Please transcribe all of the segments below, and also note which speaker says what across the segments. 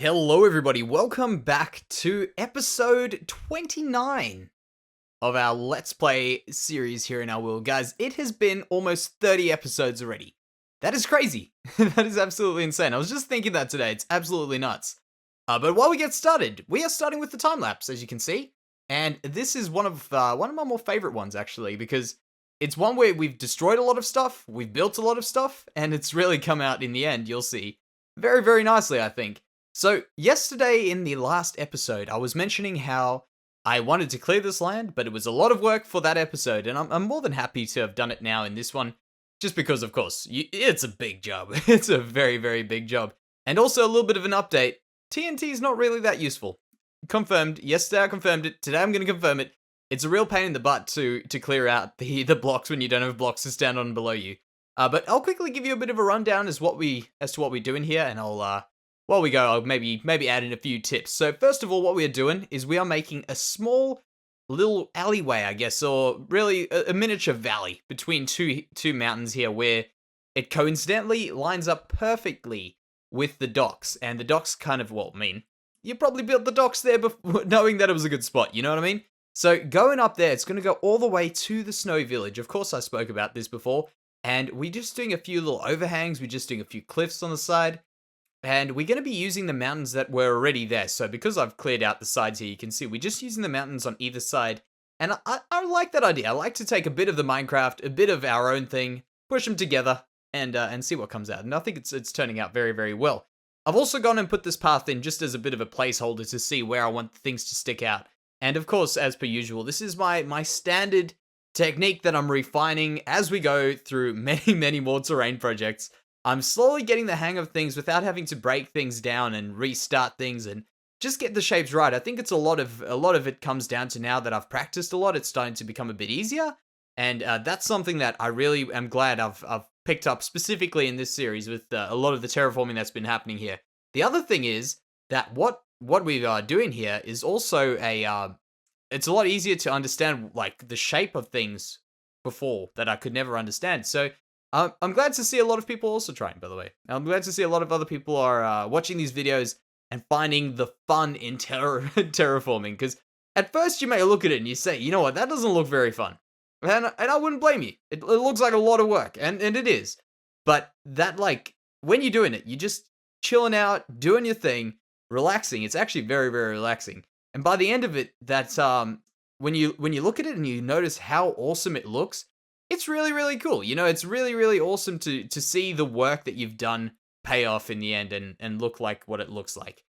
Speaker 1: Hello, everybody. Welcome back to episode 29 of our Let's Play series here in our world. Guys, it has been almost 30 episodes already. That is crazy. That is absolutely insane. I was just thinking that today. It's absolutely nuts. But while we get started, we are starting with the time lapse, as you can see. And this is one of my more favorite ones, actually, because it's one where we've destroyed a lot of stuff, we've built a lot of stuff, and it's really come out in the end, you'll see, very, very nicely, I think. So, yesterday in the last episode, I was mentioning how I wanted to clear this land, but it was a lot of work for that episode, and I'm more than happy to have done it now in this one, just because, of course, it's a big job. It's a very, very big job. And also a little bit of an update, TNT is not really that useful. Confirmed. Yesterday I confirmed it, today I'm going to confirm it. It's a real pain in the butt to clear out the blocks when you don't have blocks to stand on below you. But I'll quickly give you a bit of a rundown as to what we do in here, and while we go, I'll maybe add in a few tips. So first of all, what we are doing is we are making a small little alleyway, I guess, or really a miniature valley between two mountains here, where it coincidentally lines up perfectly with the docks. And the docks kind of, well, you probably built the docks there before, knowing that it was a good spot, you know what I mean? So going up there, it's going to go all the way to the snow village. Of course, I spoke about this before. And we're just doing a few little overhangs. We're just doing a few cliffs on the side. And we're going to be using the mountains that were already there. So because I've cleared out the sides here, you can see we're just using the mountains on either side. And I like that idea. I like to take a bit of the Minecraft, a bit of our own thing, push them together, and see what comes out. And I think it's turning out very, very well. I've also gone and put this path in just as a bit of a placeholder to see where I want things to stick out. And of course, as per usual, this is my standard technique that I'm refining as we go through many, many more terrain projects. I'm slowly getting the hang of things without having to break things down and restart things and just get the shapes right. I think it's a lot of it comes down to now that I've practiced a lot, it's starting to become a bit easier. And that's something that I really am glad I've picked up specifically in this series with a lot of the terraforming that's been happening here. The other thing is that what we are doing here is also it's a lot easier to understand, like, the shape of things before that I could never understand. So I'm glad to see a lot of people also trying, by the way. I'm glad to see a lot of other people are watching these videos and finding the fun in terraforming. Because at first you may look at it and you say, you know what, that doesn't look very fun. And I wouldn't blame you. It looks like a lot of work, and it is. But that, like, when you're doing it, you're just chilling out, doing your thing, relaxing. It's actually very, very relaxing. And by the end of it, that's when you look at it and you notice how awesome it looks, it's really, really cool. You know, it's really, really awesome to see the work that you've done pay off in the end and look like what it looks like.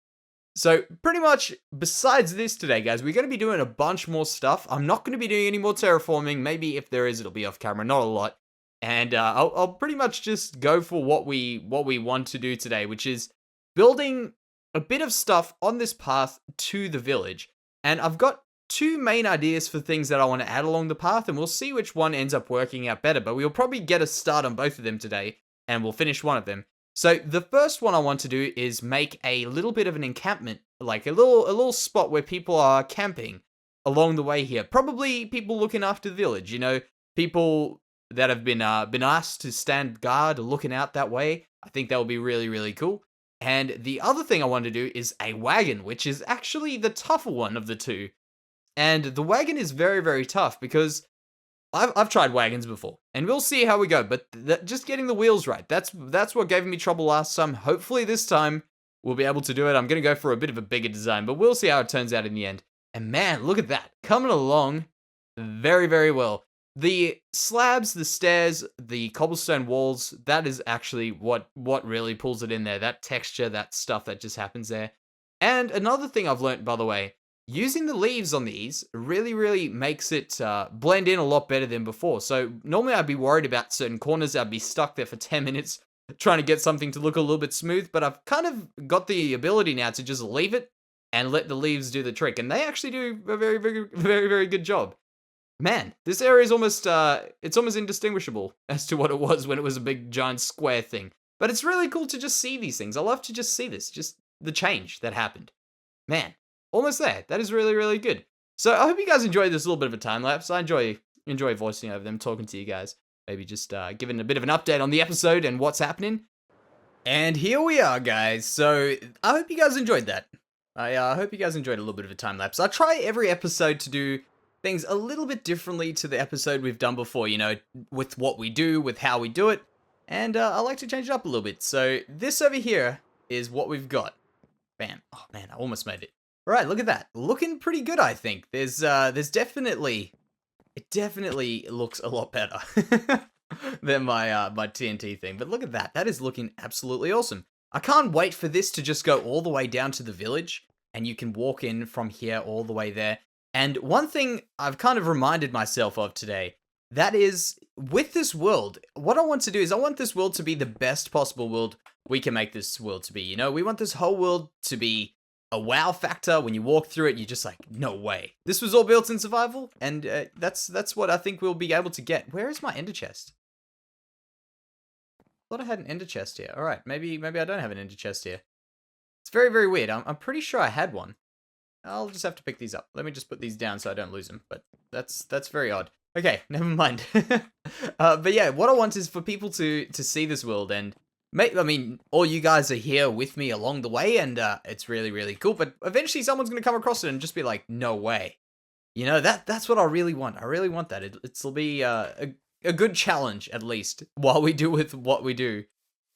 Speaker 1: So pretty much besides this today, guys, we're going to be doing a bunch more stuff. I'm not going to be doing any more terraforming. Maybe if there is, it'll be off camera, not a lot. And I'll pretty much just go for what we want to do today, which is building a bit of stuff on this path to the village. And I've got two main ideas for things that I want to add along the path, and we'll see which one ends up working out better, but we'll probably get a start on both of them today, and we'll finish one of them. So the first one I want to do is make a little bit of an encampment, like a little spot where people are camping along the way here. Probably people looking after the village, you know, people that have been asked to stand guard looking out that way. I think that would be really, really cool. And the other thing I want to do is a wagon, which is actually the tougher one of the two. And the wagon is very, very tough because I've tried wagons before, and we'll see how we go. But just getting the wheels right, that's what gave me trouble last time. Hopefully this time we'll be able to do it. I'm going to go for a bit of a bigger design, but we'll see how it turns out in the end. And man, look at that. Coming along very, very well. The slabs, the stairs, the cobblestone walls, that is actually what really pulls it in there. That texture, that stuff that just happens there. And another thing I've learned, by the way, using the leaves on these really, really makes it blend in a lot better than before. So normally I'd be worried about certain corners. I'd be stuck there for 10 minutes trying to get something to look a little bit smooth. But I've kind of got the ability now to just leave it and let the leaves do the trick. And they actually do a very, very, very, very good job. Man, this area is almost indistinguishable as to what it was when it was a big, giant square thing. But it's really cool to just see these things. I love to just see this, just the change that happened. Man. Almost there. That is really, really good. So I hope you guys enjoyed this little bit of a time lapse. I enjoy voicing over them, talking to you guys. Maybe just giving a bit of an update on the episode and what's happening. And here we are, guys. So, I hope you guys enjoyed that. I hope you guys enjoyed a little bit of a time lapse. I try every episode to do things a little bit differently to the episode we've done before, you know, with what we do, with how we do it. And I like to change it up a little bit. So, this over here is what we've got. Bam. Oh, man, I almost made it. All right, look at that. Looking pretty good, I think. There's definitely... It definitely looks a lot better than my TNT thing. But look at that. That is looking absolutely awesome. I can't wait for this to just go all the way down to the village. And you can walk in from here all the way there. And one thing I've kind of reminded myself of today, that is, with this world, what I want to do is I want this world to be the best possible world we can make this world to be. You know, we want this whole world to be a wow factor. When you walk through it, you're just like, no way. This was all built in survival, and that's what I think we'll be able to get. Where is my ender chest? I thought I had an ender chest here. All right, maybe I don't have an ender chest here. It's very, very weird. I'm pretty sure I had one. I'll just have to pick these up. Let me just put these down so I don't lose them, but that's very odd. Okay, never mind. But yeah, what I want is for people to see this world, and I mean, all you guys are here with me along the way, and it's really, really cool. But eventually, someone's gonna come across it and just be like, "No way!" You know, that's what I really want. I really want that. It'll be a good challenge, at least, while we do with what we do.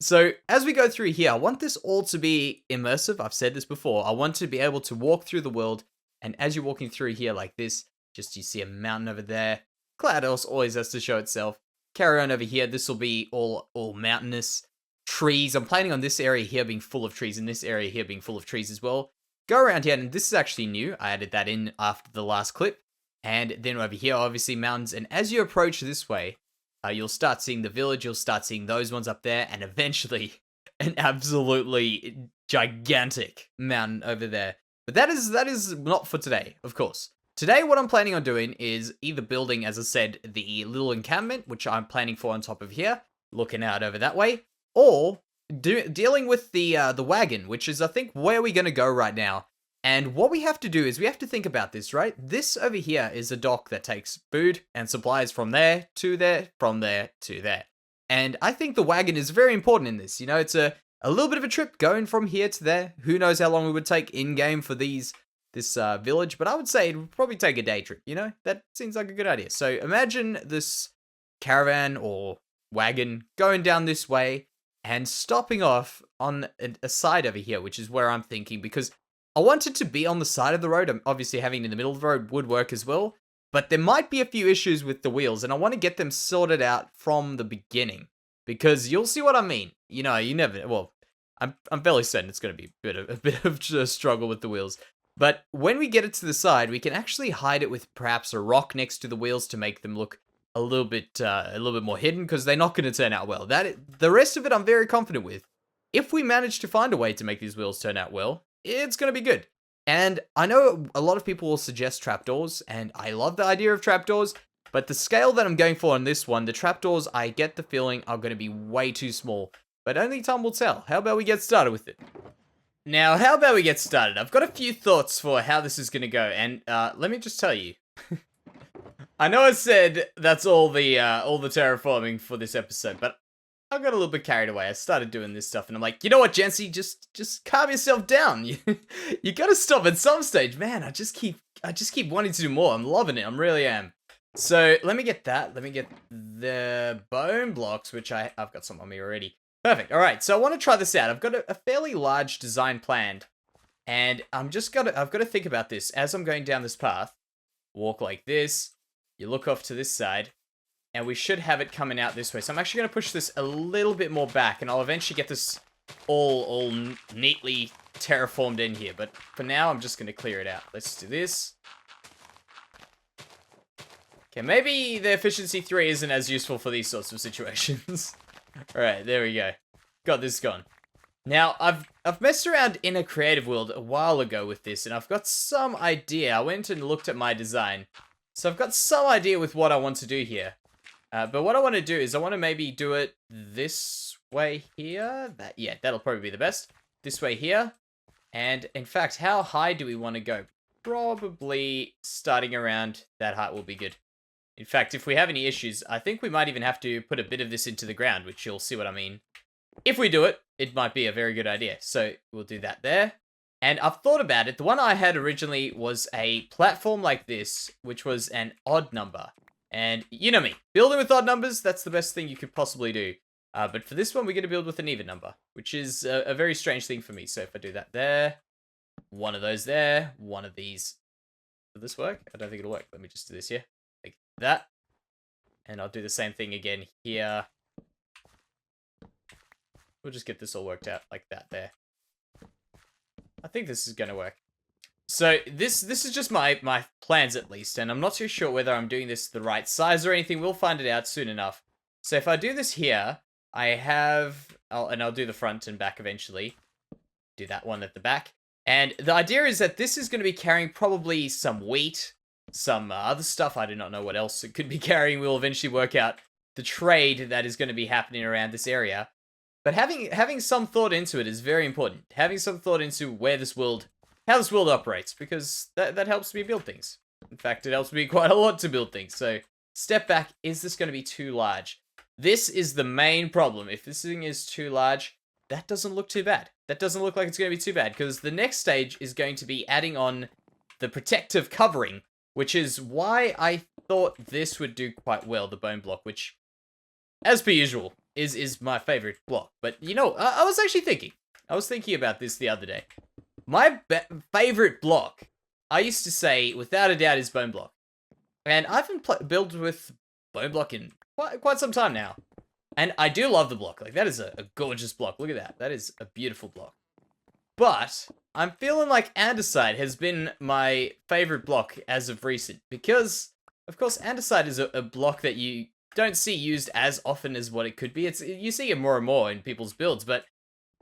Speaker 1: So as we go through here, I want this all to be immersive. I've said this before. I want to be able to walk through the world, and as you're walking through here like this, just you see a mountain over there. Cloud always has to show itself. Carry on over here. This will be all mountainous. Trees. I'm planning on this area here being full of trees and this area here being full of trees as well. Go around here, and this is actually new. I added that in after the last clip. And then over here, obviously mountains. And as you approach this way, you'll start seeing the village. You'll start seeing those ones up there. And eventually, an absolutely gigantic mountain over there. But that is not for today, of course. Today, what I'm planning on doing is either building, as I said, the little encampment, which I'm planning for on top of here, looking out over that way, or dealing with the wagon, which is, I think, where we're going to go right now. And what we have to do is we have to think about this, right? This over here is a dock that takes food and supplies from there to there, from there to there. And I think the wagon is very important in this. You know, it's a little bit of a trip going from here to there. Who knows how long it would take in-game for this village, but I would say it would probably take a day trip, you know? That seems like a good idea. So imagine this caravan or wagon going down this way and stopping off on a side over here, which is where I'm thinking, because I want it to be on the side of the road. Obviously, having it in the middle of the road would work as well, but there might be a few issues with the wheels, and I want to get them sorted out from the beginning, because you'll see what I mean. You know, you never, well, I'm fairly certain it's going to be a bit of a struggle with the wheels. But when we get it to the side, we can actually hide it with perhaps a rock next to the wheels to make them look a little bit more hidden, because they're not going to turn out well. The rest of it I'm very confident with. If we manage to find a way to make these wheels turn out well, it's going to be good. And I know a lot of people will suggest trapdoors, and I love the idea of trapdoors, but the scale that I'm going for on this one, the trapdoors, I get the feeling are going to be way too small. But only time will tell. How about we get started with it? Now, how about we get started? I've got a few thoughts for how this is going to go, and let me just tell you. I know I said that's all the terraforming for this episode, but I got a little bit carried away. I started doing this stuff, and I'm like, you know what, Jansey, just calm yourself down. You gotta stop at some stage, man. I just keep wanting to do more. I'm loving it. I really am. So let me get that. Let me get the bone blocks, which I've got some on me already. Perfect. All right. So I want to try this out. I've got a fairly large design planned, and I've got to think about this as I'm going down this path. Walk like this. You look off to this side, and we should have it coming out this way. So I'm actually going to push this a little bit more back, and I'll eventually get this all neatly terraformed in here. But for now, I'm just going to clear it out. Let's do this. Okay, maybe the efficiency 3 isn't as useful for these sorts of situations. Alright, there we go. Got this gone. Now, I've messed around in a creative world a while ago with this, and I've got some idea. I went and looked at my design. So I've got some idea with what I want to do here. But what I want to do is I want to maybe do it this way here. Yeah, that'll probably be the best. This way here. And in fact, how high do we want to go? Probably starting around that height will be good. In fact, if we have any issues, I think we might even have to put a bit of this into the ground, which you'll see what I mean if we do it, it might be a very good idea. So we'll do that there. And I've thought about it. The one I had originally was a platform like this, which was an odd number. And you know me, building with odd numbers, that's the best thing you could possibly do. But for this one, we're going to build with an even number, which is a very strange thing for me. So if I do that there, one of those there, one of these. Will this work? I don't think it'll work. Let me just do this here. Like that. And I'll do the same thing again here. We'll just get this all worked out like that there. I think this is going to work. So this is just my plans at least, and I'm not too sure whether I'm doing this the right size or anything. We'll find it out soon enough. So if I do this here, I'll do the front and back eventually. Do that one at the back. And the idea is that this is going to be carrying probably some wheat, some other stuff. I do not know what else it could be carrying. We'll eventually work out the trade that is going to be happening around this area. But having some thought into it is very important. Having some thought into how this world operates, because that helps me build things. In fact, it helps me quite a lot to build things. So, step back. Is this going to be too large? This is the main problem. If this thing is too large, that doesn't look too bad. That doesn't look like it's going to be too bad, because the next stage is going to be adding on the protective covering, which is why I thought this would do quite well, the bone block, which, as per usual, is my favorite block. But, you know, I was actually thinking. I was thinking about this the other day. My favorite block, I used to say, without a doubt, is bone block. And I've been built with bone block in quite some time now. And I do love the block. Like, that is a gorgeous block. Look at that. That is a beautiful block. But I'm feeling like andesite has been my favorite block as of recent. Because, of course, andesite is a block that you don't see used as often as what it could be. You see it more and more in people's builds, but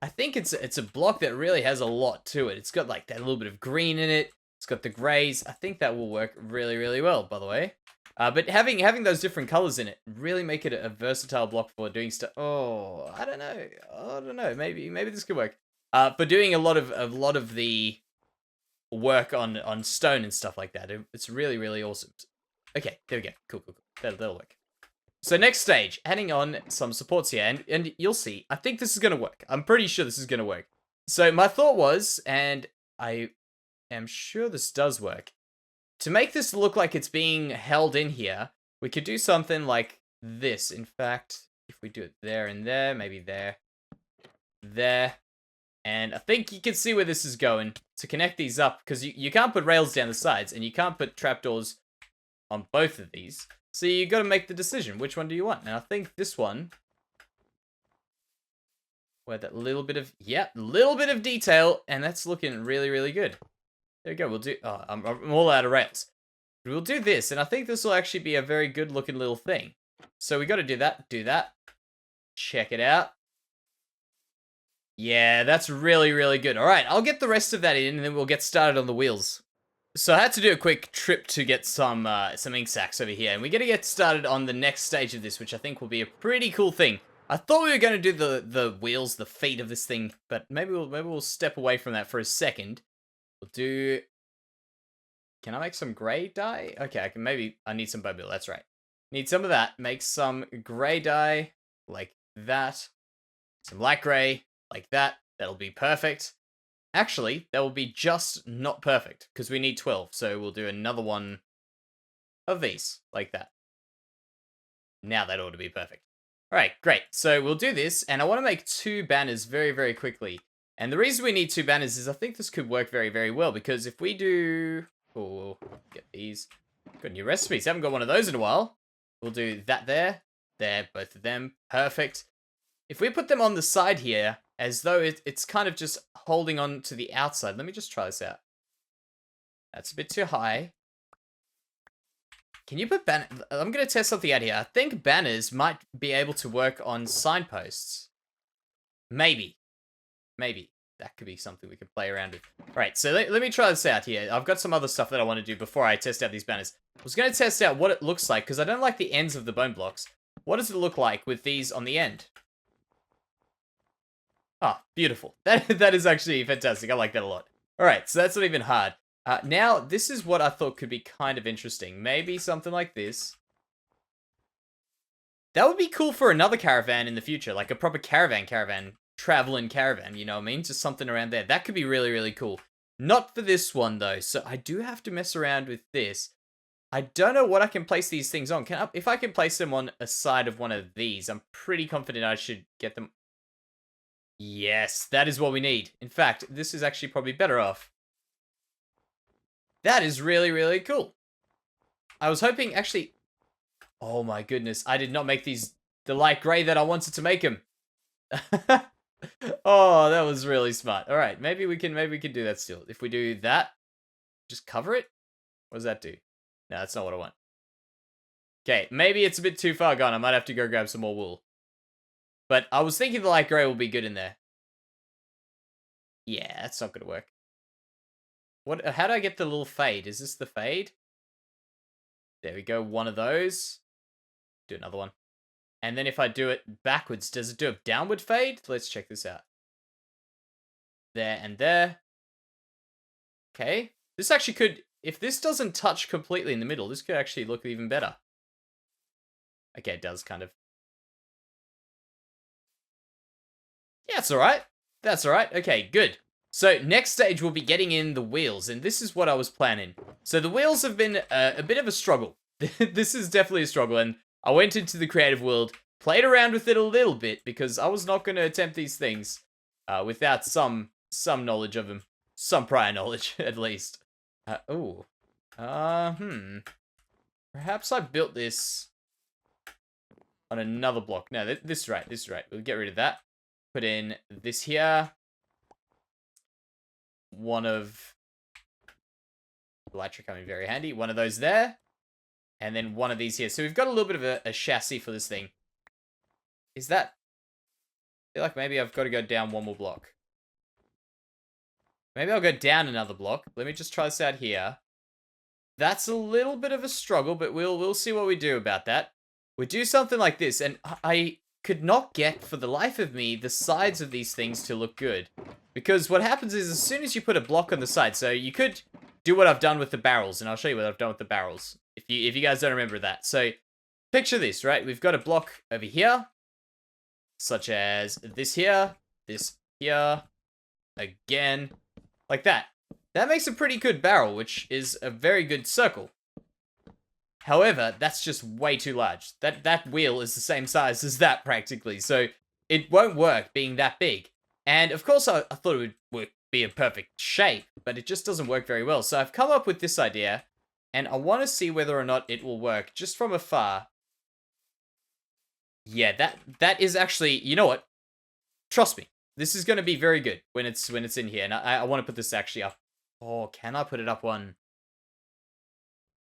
Speaker 1: I think it's a block that really has a lot to it. It's got like that little bit of green in it. It's got the grays. I think that will work really, really well, by the way. But having those different colors in it really make it a versatile block for doing stuff. Oh, I don't know. Maybe this could work. For doing a lot of the work on stone and stuff like that. It's really, really awesome. Okay, there we go. Cool. That'll work. So next stage, adding on some supports here, and you'll see, I think this is going to work. I'm pretty sure this is going to work. So my thought was, and I am sure this does work, to make this look like it's being held in here, we could do something like this. In fact, if we do it there and there, maybe there, and I think you can see where this is going to connect these up, because you can't put rails down the sides, and you can't put trapdoors on both of these. So you got to make the decision. Which one do you want? And I think this one, where that little bit of detail, and that's looking really, really good. There we go. We'll do. Oh, I'm all out of rails. We'll do this, and I think this will actually be a very good looking little thing. So we got to do that. Do that. Check it out. Yeah, that's really, really good. All right, I'll get the rest of that in, and then we'll get started on the wheels. So I had to do a quick trip to get some ink sacks over here, and we're going to get started on the next stage of this, which I think will be a pretty cool thing. I thought we were going to do the wheels, the feet of this thing, but maybe we'll step away from that for a second. We'll do... Can I make some grey dye? Okay, I need some bone meal, that's right. Need some of that. Make some grey dye, like that. Some light grey, like that. That'll be perfect. Actually, that will be just not perfect, because we need 12, so we'll do another one of these, like that. Now that ought to be perfect. Alright, great. So we'll do this, and I want to make 2 banners very, very quickly. And the reason we need 2 banners is I think this could work very, very well, because if we do... Oh, get these. Got new recipes. Haven't got one of those in a while. We'll do that there, both of them. Perfect. If we put them on the side here, as though it's kind of just holding on to the outside. Let me just try this out. That's a bit too high. Can you put banner... I'm going to test something out here. I think banners might be able to work on signposts. Maybe. That could be something we could play around with. Alright, so let me try this out here. I've got some other stuff that I want to do before I test out these banners. I was going to test out what it looks like, because I don't like the ends of the bone blocks. What does it look like with these on the end? Ah, beautiful. That is actually fantastic. I like that a lot. Alright, so that's not even hard. Now, this is what I thought could be kind of interesting. Maybe something like this. That would be cool for another caravan in the future, like a proper caravan, traveling caravan, you know what I mean? Just something around there. That could be really, really cool. Not for this one, though, so I do have to mess around with this. I don't know what I can place these things on. If I can place them on a side of one of these, I'm pretty confident I should get them. Yes, that is what we need. In fact, this is actually probably better off. That is really, really cool. I was hoping, actually... Oh my goodness, I did not make these the light grey that I wanted to make them. Oh, that was really smart. All right, maybe we can do that still. If we do that, just cover it. What does that do? No, that's not what I want. Okay, maybe it's a bit too far gone. I might have to go grab some more wool. But I was thinking the light grey will be good in there. Yeah, that's not gonna work. What? How do I get the little fade? Is this the fade? There we go, one of those. Do another one. And then if I do it backwards, does it do a downward fade? Let's check this out. There and there. Okay. This actually could, if this doesn't touch completely in the middle, this could actually look even better. Okay, it does, kind of. Yeah, it's alright. That's alright. Okay, good. So, next stage, we'll be getting in the wheels, and this is what I was planning. So, the wheels have been a bit of a struggle. This is definitely a struggle, and I went into the creative world, played around with it a little bit, because I was not going to attempt these things without some knowledge of them. Some prior knowledge, at least. Perhaps I built this on another block. No, this is right, this is right. We'll get rid of that. Put in this here. One of... Elytra coming very handy. One of those there. And then one of these here. So we've got a little bit of a chassis for this thing. Is that... I feel like maybe I've got to go down one more block. Maybe I'll go down another block. Let me just try this out here. That's a little bit of a struggle, but we'll see what we do about that. We do something like this, and I could not get, for the life of me, the sides of these things to look good. Because what happens is, as soon as you put a block on the side, so you could do what I've done with the barrels, and I'll show you what I've done with the barrels. If you guys don't remember that. So, picture this, right? We've got a block over here, such as this here, again, like that. That makes a pretty good barrel, which is a very good circle. However, that's just way too large. That wheel is the same size as that, practically, so it won't work being that big. And, of course, I thought it would be a perfect shape, but it just doesn't work very well. So I've come up with this idea, and I want to see whether or not it will work just from afar. Yeah, that is actually, you know what? Trust me, this is going to be very good when it's in here. And I want to put this actually up. Oh, can I put it up one?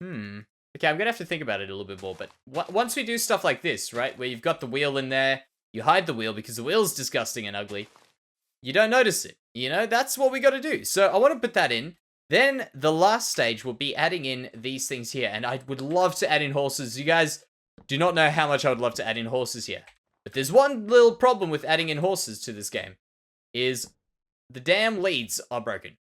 Speaker 1: Okay, I'm going to have to think about it a little bit more. But once we do stuff like this, right, where you've got the wheel in there, you hide the wheel because the wheel's disgusting and ugly. You don't notice it. You know, that's what we got to do. So I want to put that in. Then the last stage will be adding in these things here. And I would love to add in horses. You guys do not know how much I would love to add in horses here. But there's one little problem with adding in horses to this game. Is the damn leads are broken.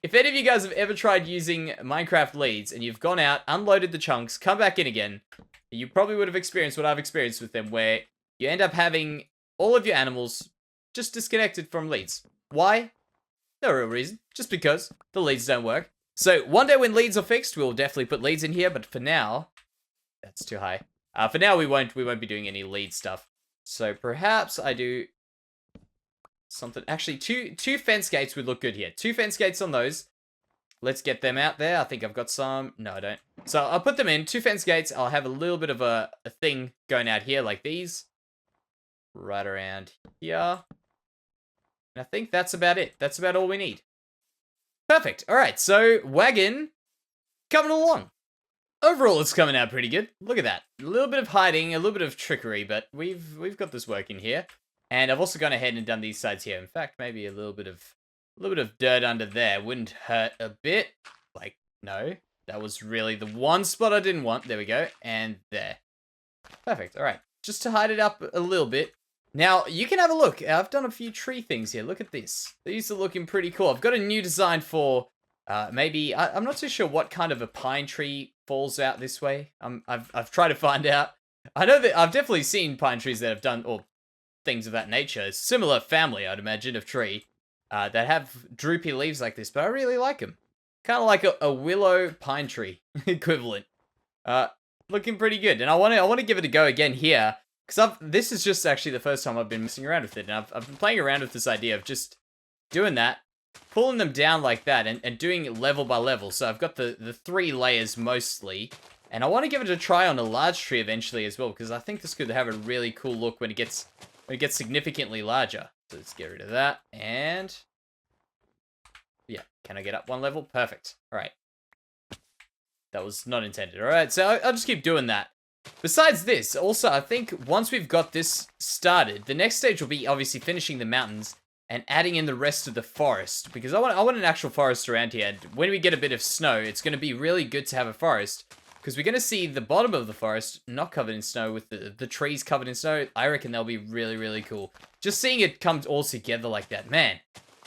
Speaker 1: If any of you guys have ever tried using Minecraft leads and you've gone out, unloaded the chunks, come back in again, you probably would have experienced what I've experienced with them, where you end up having all of your animals just disconnected from leads. Why? No real reason. Just because the leads don't work. So one day when leads are fixed, we'll definitely put leads in here, but for now, that's too high. For now, we won't be doing any lead stuff. So perhaps I do something. Actually, two fence gates would look good here. 2 fence gates on those. Let's get them out there. I think I've got some. No, I don't. So I'll put them in. 2 fence gates. I'll have a little bit of a thing going out here like these. Right around here. And I think that's about it. That's about all we need. Perfect. All right, so Wagon coming along. Overall, it's coming out pretty good. Look at that. A little bit of hiding, a little bit of trickery, but we've got this working here. And I've also gone ahead and done these sides here. In fact, maybe a little bit of dirt under there wouldn't hurt a bit. Like, no. That was really the one spot I didn't want. There we go. And there. Perfect. All right. Just to hide it up a little bit. Now, you can have a look. I've done a few tree things here. Look at this. These are looking pretty cool. I've got a new design for maybe... I'm not too sure what kind of a pine tree falls out this way. I've tried to find out. I know that I've definitely seen pine trees that have done, or things of that nature. Similar family, I'd imagine, of tree that have droopy leaves like this, but I really like them. Kind of like a willow pine tree equivalent. Uh, Looking pretty good, and I want to give it a go again here because this is just actually the first time I've been messing around with it, and I've been playing around with this idea of just doing that, pulling them down like that, and doing it level by level. So I've got the 3 layers mostly. And I want to give it a try on a large tree eventually as well, because I think this could have a really cool look when it gets significantly larger. So let's get rid of that, and yeah, can I get up 1 level? Perfect. All right. That was not intended. All right, so I'll just keep doing that. Besides this, also, I think once we've got this started, the next stage will be obviously finishing the mountains and adding in the rest of the forest, because I want an actual forest around here. And when we get a bit of snow, it's going to be really good to have a forest, because we're going to see the bottom of the forest not covered in snow with the trees covered in snow. I reckon that'll be really, really cool. Just seeing it come all together like that, man.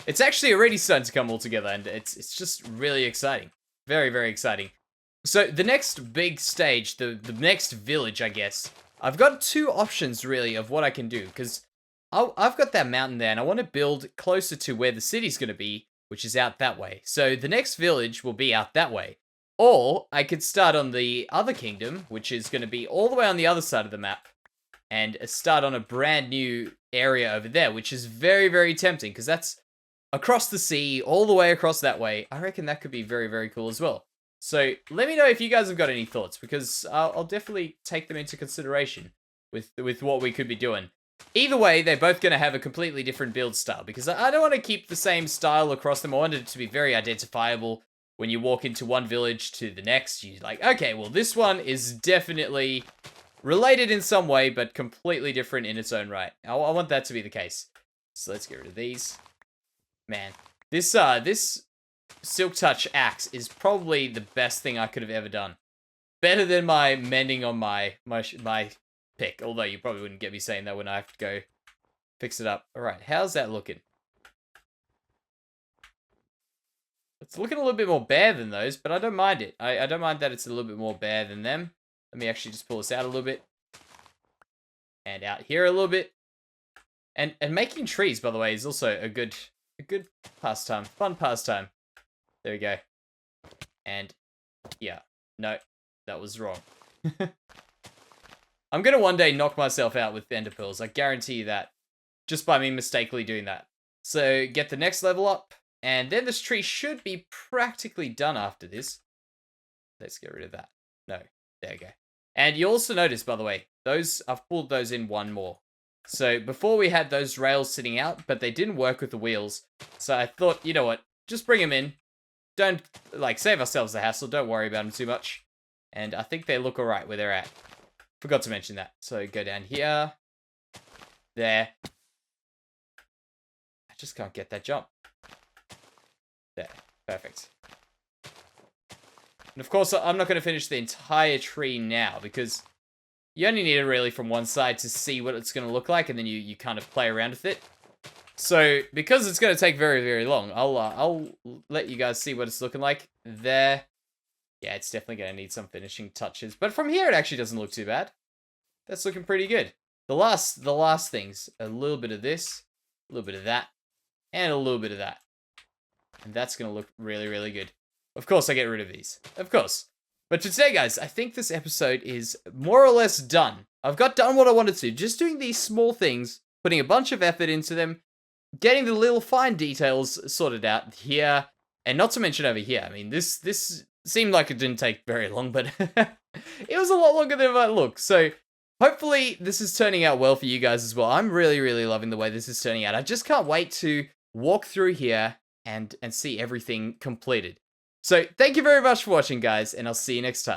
Speaker 1: It's actually already starting to come all together, and it's just really exciting. Very, very exciting. So the next big stage, the next village, I guess, I've got 2 options really of what I can do, because I've got that mountain there, and I want to build closer to where the city's going to be, which is out that way. So the next village will be out that way. Or I could start on the other kingdom, which is going to be all the way on the other side of the map, and start on a brand new area over there, which is very, very tempting, because that's across the sea, all the way across that way. I reckon that could be very, very cool as well. So let me know if you guys have got any thoughts, because I'll definitely take them into consideration with what we could be doing. Either way, they're both going to have a completely different build style, because I don't want to keep the same style across them. I want it to be very identifiable. When you walk into one village to the next, you're like, okay, well, this one is definitely related in some way, but completely different in its own right. I want that to be the case. So let's get rid of these. Man, this Silk Touch axe is probably the best thing I could have ever done. Better than my mending on my pick, although you probably wouldn't get me saying that when I have to go fix it up. All right, how's that looking? It's looking a little bit more bare than those, but I don't mind it. I don't mind that it's a little bit more bare than them. Let me actually just pull this out a little bit. And out here a little bit. And making trees, by the way, is also a good pastime. Fun pastime. There we go. And yeah. No, that was wrong. I'm gonna one day knock myself out with ender pearls. I guarantee you that. Just by me mistakenly doing that. So get the next level up. And then this tree should be practically done after this. Let's get rid of that. No, there we go. And you also notice, by the way, I've pulled those in 1 more. So before we had those rails sitting out, but they didn't work with the wheels. So I thought, you know what, just bring them in. Don't, save ourselves the hassle. Don't worry about them too much. And I think they look alright where they're at. Forgot to mention that. So go down here. There. I just can't get that jump. There, perfect. And of course, I'm not going to finish the entire tree now, because you only need it really from one side to see what it's going to look like, and then you kind of play around with it. So, because it's going to take very, very long, I'll let you guys see what it's looking like. There. Yeah, it's definitely going to need some finishing touches, but from here it actually doesn't look too bad. That's looking pretty good. The last things, a little bit of this, a little bit of that, and a little bit of that. And that's going to look really, really good. Of course, I get rid of these. Of course. But for today, guys, I think this episode is more or less done. I've got done what I wanted to. Just doing these small things, putting a bunch of effort into them, getting the little fine details sorted out here, and not to mention over here. I mean, this seemed like it didn't take very long, but it was a lot longer than it might look. So hopefully this is turning out well for you guys as well. I'm really, really loving the way this is turning out. I just can't wait to walk through here and see everything completed. So thank you very much for watching, guys, and I'll see you next time.